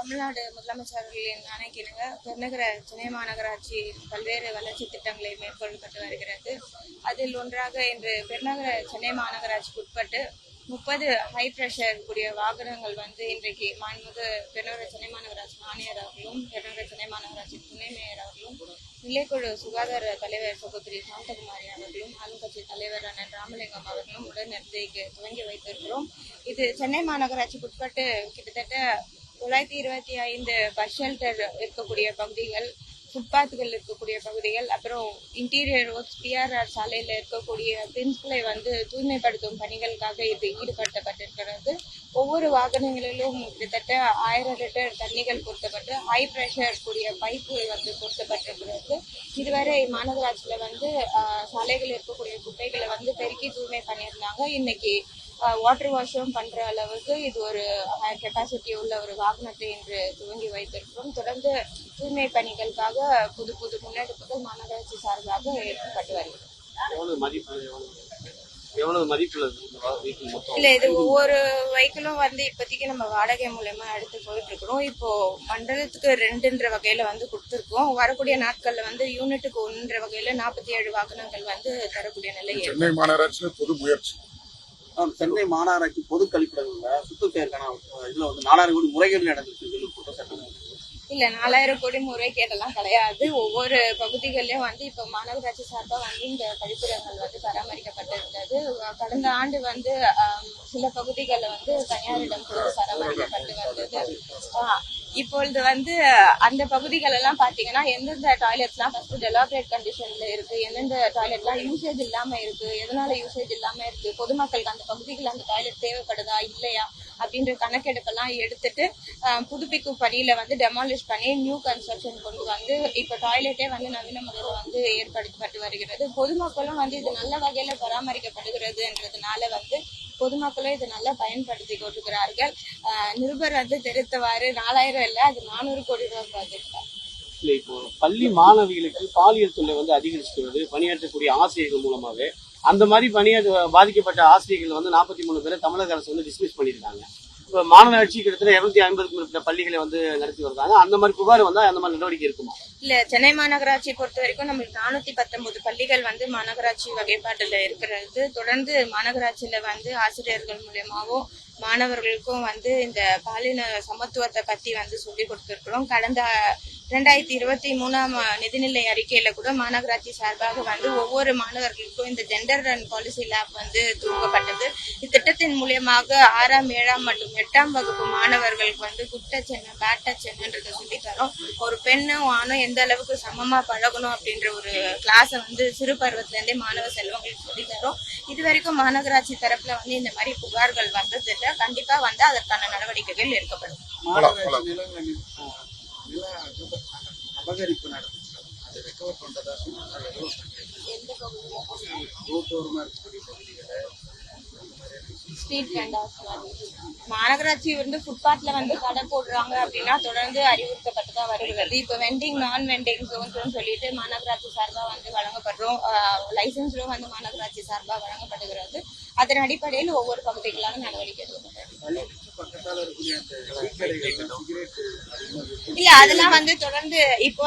தமிழ்நாடு முதலமைச்சர்களின் ஆணைக்கிணங்க பெருநகர சென்னை மாநகராட்சி பல்வேறு வளர்ச்சி திட்டங்களை மேற்கொள்ளப்பட்டு வருகிறது. அதில் ஒன்றாக இன்று பெருநகர சென்னை மாநகராட்சிக்கு உட்பட்டு 30 ஹை பிரஷர் கூடிய வாகனங்கள் இன்றைக்கு மாண்புமிகு பெருநகர சென்னை மாநகராட்சி ஆணையர் அவர்களும் பெருநகர சென்னை மாநகராட்சி துணை மேயர் அவர்களும் நிலைக்குழு சுகாதார தலைவர் சகோதரி சாந்தகுமாரி அவர்களும் ஆளுங்கட்சி தலைவர் அண்ணன் ராமலிங்கம் அவர்களும் உடனிருந்து துவங்கி வைத்திருக்கிறோம். இது சென்னை மாநகராட்சிக்கு உட்பட்டு கிட்டத்தட்ட 925 பஸ் ஷெல்டர் இருக்கக்கூடிய பகுதிகள், ஃபுட்பாத்துகள் இருக்கக்கூடிய பகுதிகள், அப்புறம் இன்டீரியர் ரோட்ஸ் பிஆர்ஆர் சாலையில் இருக்கக்கூடிய பின்ஸ்களை தூய்மைப்படுத்தும் பணிகளுக்காக இது ஈடுபடுத்தப்பட்டிருக்கிறது. ஒவ்வொரு வாகனங்களிலும் கிட்டத்தட்ட 1000 லிட்டர் தண்ணிகள் பொருத்தப்பட்டு ஹை பிரஷர் கூடிய பைப்பு பொருத்தப்பட்டிருக்கிறது. இதுவரை மாநகராட்சியில சாலைகள் இருக்கக்கூடிய குப்பைகளை பெருக்கி தூய்மை பண்ணியிருந்தாங்க. இன்னைக்கு வாட்டர் வாஷும் பண்ற அளவுக்கு இது ஒரு கெப்பாசிட்டி உள்ள ஒரு வாகனத்தை இன்று துவங்கி வைத்திருக்கிறோம். தொடர்ந்து தூய்மை பணிகளுக்காக புது புது முன்னெடுப்புகள் மாநகராட்சி சார்பாக ஏற்பட்டு வருகிறது. இல்ல, இது ஒவ்வொரு வெஹிக்கிளும் இப்போதைக்கு நம்ம வாடகை மூலமா எடுத்து போயிட்டு இருக்கிறோம். இப்போ மண்டலத்துக்கு 2ன்ற வகையில கொடுத்திருக்கோம். வரக்கூடிய நாட்கள்ல யூனிட்டுக்கு 1ன்ற வகையில 47 வாகனங்கள் தரக்கூடிய நிலை. சென்னை மாநகராட்சி பொது முயற்சி சென்னை மாநகராட்சி பொது கழிப்பிடங்கள்ல சுத்தம் செய்யறதுக்கான இதுல 4000 கோடி முறைகேடு நடந்துருக்கு. இல்ல, 4000 கோடி முறைகேடெல்லாம் கிடையாது. ஒவ்வொரு பகுதிகளிலும் இப்ப மாநகராட்சி சார்பா இந்த கழிப்பிடங்கள் பராமரிக்கப்பட்டிருந்தது. கடந்த ஆண்டு சில பகுதிகளில் தனியாரிடம் பராமரிக்கப்பட்டு வந்தது. இப்பொழுது அந்த பகுதிகள் எல்லாம் பாத்தீங்கன்னா எந்தெந்த டாய்லெட்ஸ் எல்லாம் ஃபர்ஸ்ட் டெலாபரேட் கண்டிஷன்ல இருக்கு, எந்தெந்த டாய்லெட் எல்லாம் யூசேஜ் இல்லாம இருக்கு, எதனால யூசேஜ் இல்லாம இருக்கு, பொதுமக்களுக்கு அந்த பகுதிகளில் அந்த டாய்லெட் தேவைப்படுதா இல்லையா அப்படின்ற கணக்கெடுப்பெல்லாம் எடுத்துட்டு புதுப்பிக்கும் பணியில டெமாலிஷ் பண்ணி நியூ கன்ஸ்ட்ரக்ஷன் கொண்டு இப்ப டாய்லெட்டே நவீன முறையில ஏற்படுத்தப்பட்டு வருகிறது. பொதுமக்களும் இது நல்ல வகையில பராமரிக்கப்படுகிறதுன்றதுனால பொதுமக்களும் இது நல்லா பயன்படுத்தி கொண்டிருக்கிறார்கள். நிருபர் தெரிவித்தவாறு 4000 இல்ல, அது 400 கோடி ரூபாய் ப்ராஜெக்ட். இல்ல, இப்போ பள்ளி மாணவிகளுக்கு பாலியல் தொல்லை அதிகரிச்சுக்கிறது பணியாற்றக்கூடிய ஆசிரியர்கள் மூலமாவே. அந்த மாதிரி பாதிக்கப்பட்ட ஆசிரியர்கள் 43 பேரை தமிழக அரசு டிஸ்மிஸ் பண்ணியிருக்காங்க. இப்ப மாநகராட்சி கிட்டத்தட்ட 250க்கும் மேற்பட்ட பள்ளிகளை நடத்தி வருவாங்க. அந்த மாதிரி புகார் அந்த மாதிரி நடவடிக்கை இருக்குமா? இல்ல, சென்னை மாநகராட்சி பொறுத்த வரைக்கும் நம்மளுக்கு 419 பள்ளிகள் மாநகராட்சி வகைப்பாட்டுல இருக்கிறது. தொடர்ந்து மாநகராட்சியில ஆசிரியர்கள் மூலமாவோ மாணவர்களுக்கும் இந்த பாலின சமத்துவத்தை பத்தி சொல்லி கொடுத்திருக்கிறோம். கடந்த 2023 நிதிநிலை அறிக்கையில கூட மாநகராட்சி சார்பாக ஒவ்வொரு மாணவர்களுக்கும் இந்த ஜெண்டர் அண்ட் பாலிசி லேப் துவங்கப்பட்டது. இத்திட்டத்தின் மூலியமாக 6ஆம் 7ஆம் மற்றும் 8ஆம் வகுப்பு மாணவர்களுக்கு குட் டச் என்ன பேட் டச் என்னன்றதை சொல்லி தரோம். ஒரு பெண்ணும் ஆணும் எந்த அளவுக்கு சமமா பழகணும் அப்படின்ற ஒரு கிளாஸ சிறு பருவத்துல இருந்தே மாணவ செல்வங்களுக்கு சொல்லி தரோம். இதுவரைக்கும் மாநகராட்சி தரப்புல இந்த மாதிரி புகார்கள் வந்ததில்லை. கண்டிப்பா அதற்கான நடவடிக்கைகள் எடுக்கப்படும். அபகரிப்பு நடந்துச்சு, அதை ரெக்கவர் பண்றதா ஸ்ட்ரீட் வெண்டர்ஸ் மாநகராட்சி ஃபுட்பாத்ல கடை போடுறாங்க அப்படின்னா தொடர்ந்து அறிவுறுத்தப்பட்டுதான் வருகிறது. இப்ப வெண்டிங் நான் வெண்டிங் ஜோன்ஸ் சொல்லிட்டு மாநகராட்சி சார்பா வழங்கப்படுறோம். லைசன்ஸும் மாநகராட்சி சார்பா வழங்கப்படுகிறது. அதன் அடிப்படையில் ஒவ்வொரு பகுதிகளான நடவடிக்கை எடுக்கப்பட்டது. இல்ல, அதெல்லாம் தொடர்ந்து இப்ப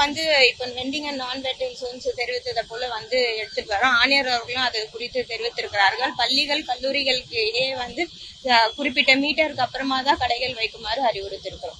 வெண்டிங் அண்ட் நான் வெண்டிங் ஜோன்ஸ் தெரிவித்ததை போல எடுத்துட்டு வரோம். ஆணையர் அவர்களும் அது குறித்து தெரிவித்திருக்கிறார்கள். பள்ளிகள் கல்லூரிகளுக்கு இடையே குறிப்பிட்ட மீட்டருக்கு அப்புறமா தான் கடைகள் வைக்குமாறு அறிவுறுத்திருக்கிறோம்.